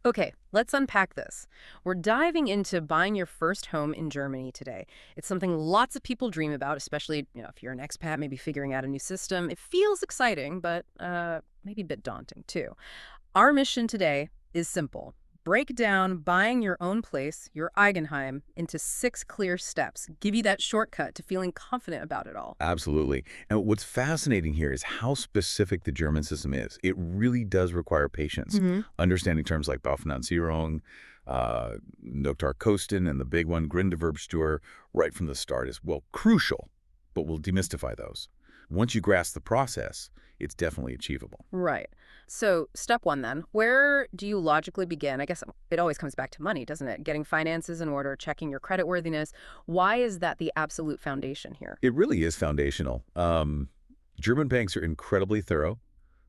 Okay, let's unpack this. We're diving into buying your first home in Germany today. It's something lots of people dream about, especially, if you're an expat, maybe figuring out a new system. It feels exciting, but maybe a bit daunting too. Our mission today is simple. Break down buying your own place, your Eigenheim, into 6 clear steps. Give you that shortcut to feeling confident about it all. Absolutely. And what's fascinating here is how specific the German system is. It really does require patience. Hmm. Understanding terms like Baufinanzierung, Notarkosten, and the big one, Gründerwerbsteuer, right from the start is, well, crucial, but we'll demystify those. Once you grasp the process, it's definitely achievable. Right. So, step 1 then. Where do you logically begin? I guess it always comes back to money, doesn't it? Getting finances in order, checking your creditworthiness. Why is that the absolute foundation here? It really is foundational. German banks are incredibly thorough.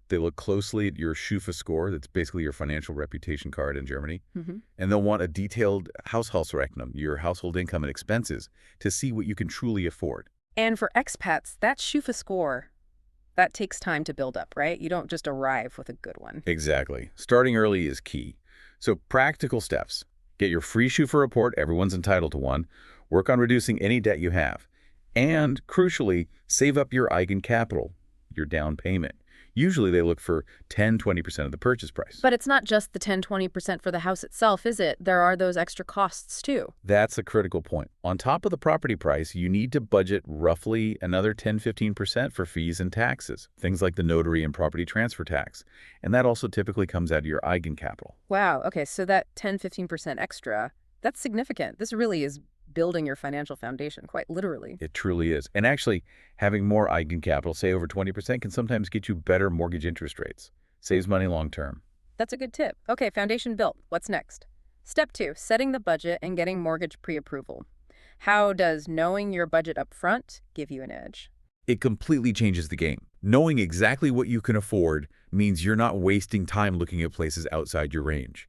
They look closely at your Schufa score. That's basically your financial reputation card in Germany. Hmm. And they'll want a detailed Haushaltsrechnung, your household income and expenses, to see what you can truly afford. And for expats, that Schufa score, that takes time to build up, right? You don't just arrive with a good one. Exactly. Starting early is key. So practical steps. Get your free Schufa report. Everyone's entitled to one. Work on reducing any debt you have. And crucially, save up your Eigenkapital, your down payment. Usually they look for 10–20% of the purchase price. But it's not just the 10–20% for the house itself, is it? There are those extra costs too. That's a critical point. On top of the property price, you need to budget roughly another 10–15% for fees and taxes, things like the notary and property transfer tax. And that also typically comes out of your Eigenkapital. Wow, okay, so that 10–15% extra, that's significant. This really is building your financial foundation, quite literally. It truly is. And actually, having more Eigenkapital, say over 20%, can sometimes get you better mortgage interest rates. Saves money long term. That's a good tip. Okay, foundation built. What's next? Step 2, setting the budget and getting mortgage pre-approval. How does knowing your budget up front give you an edge? It completely changes the game. Knowing exactly what you can afford means you're not wasting time looking at places outside your range.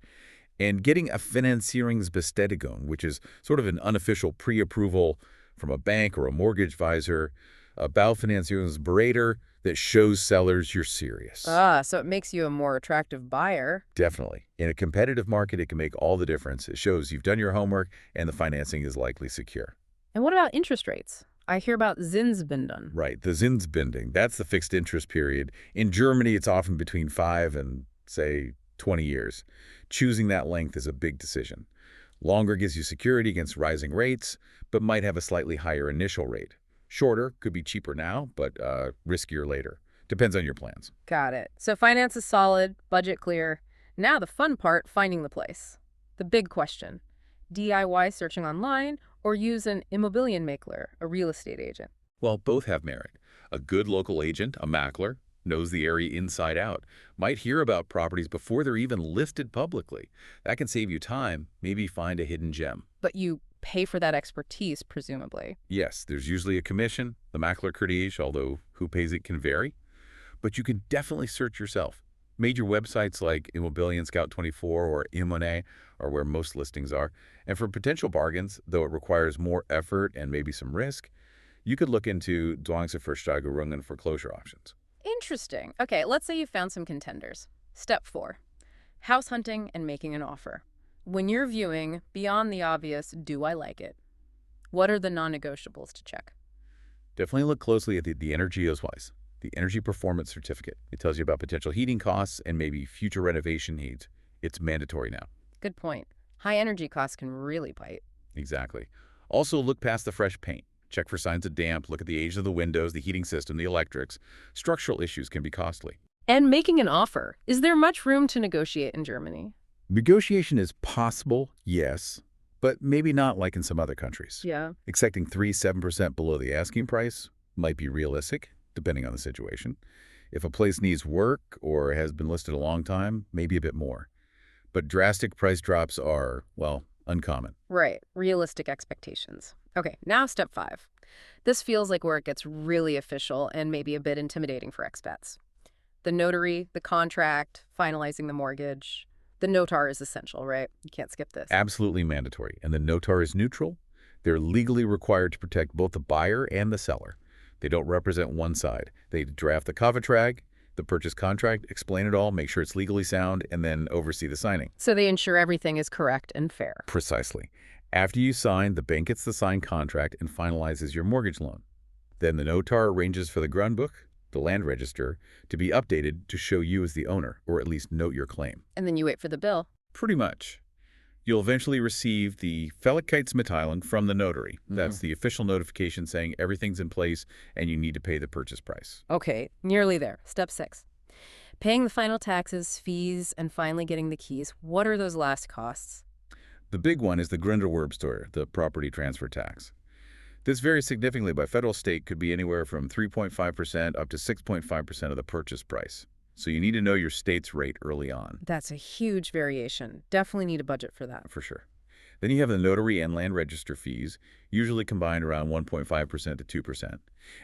And getting a Finanzierungsbestätigung, which is sort of an unofficial pre-approval from a bank or a mortgage advisor, a Baufinanzierungsberater that shows sellers you're serious. So it makes you a more attractive buyer. Definitely. In a competitive market, it can make all the difference. It shows you've done your homework and the financing is likely secure. And what about interest rates? I hear about Zinsbindung. Right, the Zinsbindung, that's the fixed interest period. In Germany, it's often between 5 and, say, 20 years. Choosing that length is a big decision. Longer gives you security against rising rates, but might have a slightly higher initial rate. Shorter could be cheaper now, but riskier later. Depends on your plans. Got it. So finance is solid, budget clear. Now the fun part, finding the place. The big question. DIY searching online or use an Immobilienmakler, a real estate agent? Well, both have merit. A good local agent, a makler, knows the area inside out, might hear about properties before they're even listed publicly. That can save you time, maybe find a hidden gem. But you pay for that expertise, presumably. Yes, there's usually a commission, the makler credit, although who pays it can vary. But you can definitely search yourself. Major websites like Immobilien Scout 24 or Immone are where most listings are. And for potential bargains, though it requires more effort and maybe some risk, you could look into Zwangsversteigerungen foreclosure options. Interesting. Okay, let's say you found some contenders. Step 4, house hunting and making an offer. When you're viewing, beyond the obvious, do I like it? What are the non-negotiables to check? Definitely look closely at the Energieausweis, the Energy Performance Certificate. It tells you about potential heating costs and maybe future renovation needs. It's mandatory now. Good point. High energy costs can really bite. Exactly. Also, look past the fresh paint. Check for signs of damp, look at the age of the windows, the heating system, the electrics. Structural issues can be costly. And making an offer. Is there much room to negotiate in Germany? Negotiation is possible, yes, but maybe not like in some other countries. Yeah. Accepting 3–7% below the asking price might be realistic, depending on the situation. If a place needs work or has been listed a long time, maybe a bit more. But drastic price drops are, well, uncommon. Right. Realistic expectations. Okay, now step 5. This feels like where it gets really official and maybe a bit intimidating for expats. The notary, the contract, finalizing the mortgage. The notar is essential, right? You can't skip this. Absolutely mandatory. And the notar is neutral. They're legally required to protect both the buyer and the seller. They don't represent one side. They draft the Kaufvertrag, the purchase contract, explain it all, make sure it's legally sound, and then oversee the signing. So they ensure everything is correct and fair. Precisely. After you sign, the bank gets the signed contract and finalizes your mortgage loan. Then the notar arranges for the Grundbuch, the land register, to be updated to show you as the owner, or at least note your claim. And then you wait for the bill. Pretty much. You'll eventually receive the Fälligkeitsmitteilung from the notary. That's the official notification saying everything's in place and you need to pay the purchase price. Okay, nearly there. Step 6. Paying the final taxes, fees, and finally getting the keys. What are those last costs? The big one is the Grunderwerbsteuer, the property transfer tax. This varies significantly by federal state, could be anywhere from 3.5% up to 6.5% of the purchase price. So you need to know your state's rate early on. That's a huge variation. Definitely need a budget for that. For sure. Then you have the notary and land register fees, usually combined around 1.5% to 2%.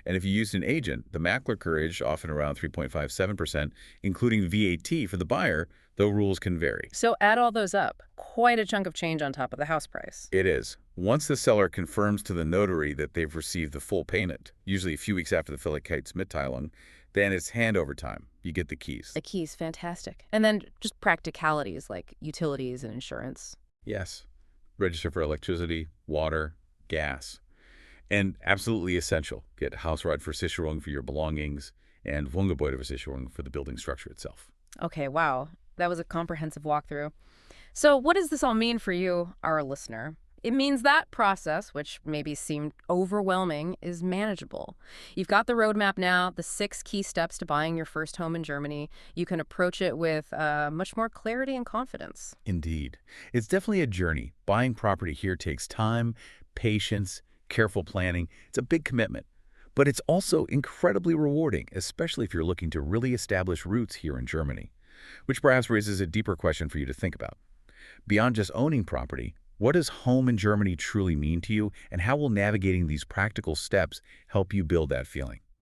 And if you use an agent, the Maklercourage, often around 3.57%, including VAT for the buyer, though rules can vary. So add all those up. Quite a chunk of change on top of the house price. It is. Once the seller confirms to the notary that they've received the full payment, usually a few weeks after the Fälligkeitsmitteilung, then it's handover time. You get the keys. The keys, fantastic. And then just practicalities like utilities and insurance. Yes. Register for electricity, water, gas. And absolutely essential, get Hausratversicherung for your belongings and Wohngebäudeversicherung for the building structure itself. Okay, wow. That was a comprehensive walkthrough. So what does this all mean for you, our listener? It means that process, which maybe seemed overwhelming, is manageable. You've got the roadmap now, the 6 key steps to buying your first home in Germany. You can approach it with much more clarity and confidence. Indeed. It's definitely a journey. Buying property here takes time, patience, careful planning. It's a big commitment. But it's also incredibly rewarding, especially if you're looking to really establish roots here in Germany. Which perhaps raises a deeper question for you to think about. Beyond just owning property, what does home in Germany truly mean to you, and how will navigating these practical steps help you build that feeling?